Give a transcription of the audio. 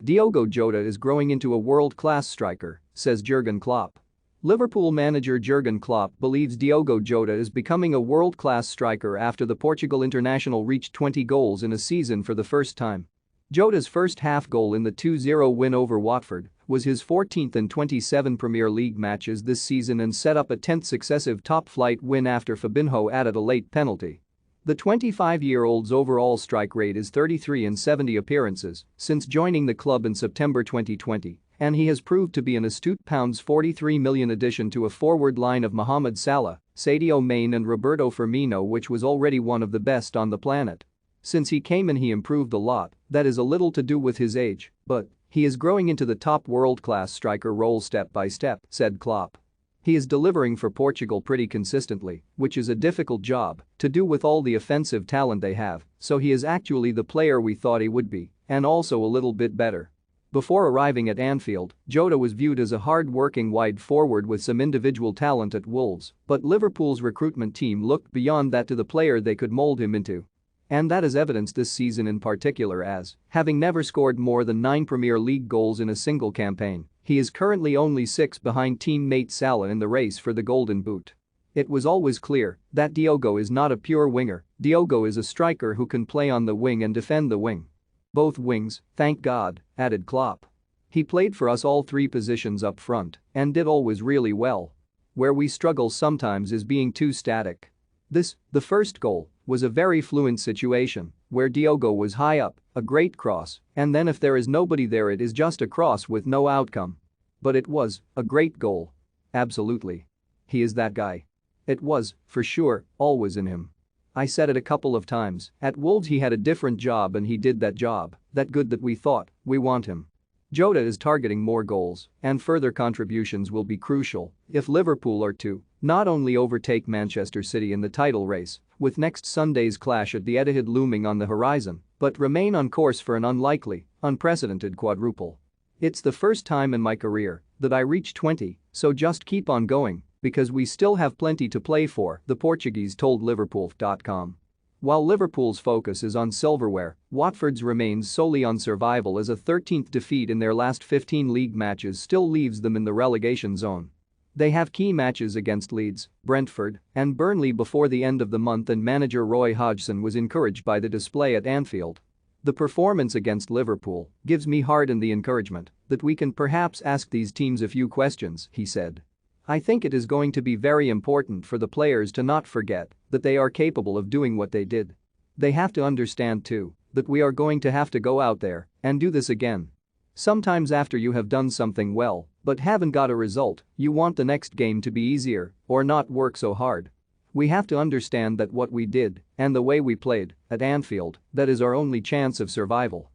Diogo Jota is growing into a world-class striker, says Jurgen Klopp. Liverpool manager Jurgen Klopp believes Diogo Jota is becoming a world-class striker after the Portugal international reached 20 goals in a season for the first time. Jota's first half goal in the 2-0 win over Watford was his 14th in 27 Premier League matches this season and set up a 10th successive top-flight win after Fabinho added a late penalty. The 25-year-old's overall strike rate is 33 in 70 appearances since joining the club in September 2020, and he has proved to be an astute £43 million addition to a forward line of Mohamed Salah, Sadio Mane and Roberto Firmino, which was already one of the best on the planet. Since he came in, he improved a lot. That is a little to do with his age, but he is growing into the top world-class striker role step by step, said Klopp. He is delivering for Portugal pretty consistently, which is a difficult job to do with all the offensive talent they have, so he is actually the player we thought he would be, and also a little bit better. Before arriving at Anfield, Jota was viewed as a hard-working wide forward with some individual talent at Wolves, but Liverpool's recruitment team looked beyond that to the player they could mold him into. And that is evidenced this season in particular as, having never scored more than 9 Premier League goals in a single campaign, he is currently only 6 behind teammate Salah in the race for the Golden Boot. It was always clear that Diogo is not a pure winger. Diogo is a striker who can play on the wing and defend the wing. Both wings, thank God, added Klopp. He played for us all 3 positions up front and did always really well. Where we struggle sometimes is being too static. The first goal, was a very fluent situation where Diogo was high up, a great cross, and then if there is nobody there it is just a cross with no outcome. But it was a great goal. Absolutely. He is that guy. It was, for sure, always in him. I said it a couple of times, at Wolves he had a different job and he did that job, that good that we thought, we want him. Jota is targeting more goals, and further contributions will be crucial if Liverpool are to not only overtake Manchester City in the title race, with next Sunday's clash at the Etihad looming on the horizon, but remain on course for an unlikely, unprecedented quadruple. It's the first time in my career that I reach 20, so just keep on going, because we still have plenty to play for, the Portuguese told Liverpool.com. While Liverpool's focus is on silverware, Watford's remains solely on survival as a 13th defeat in their last 15 league matches still leaves them in the relegation zone. They have key matches against Leeds, Brentford, and Burnley before the end of the month, and manager Roy Hodgson was encouraged by the display at Anfield. The performance against Liverpool gives me heart and the encouragement that we can perhaps ask these teams a few questions, he said. I think it is going to be very important for the players to not forget that they are capable of doing what they did. They have to understand too that we are going to have to go out there and do this again. Sometimes after you have done something well but haven't got a result, you want the next game to be easier or not work so hard. We have to understand that what we did and the way we played at Anfield, that is our only chance of survival.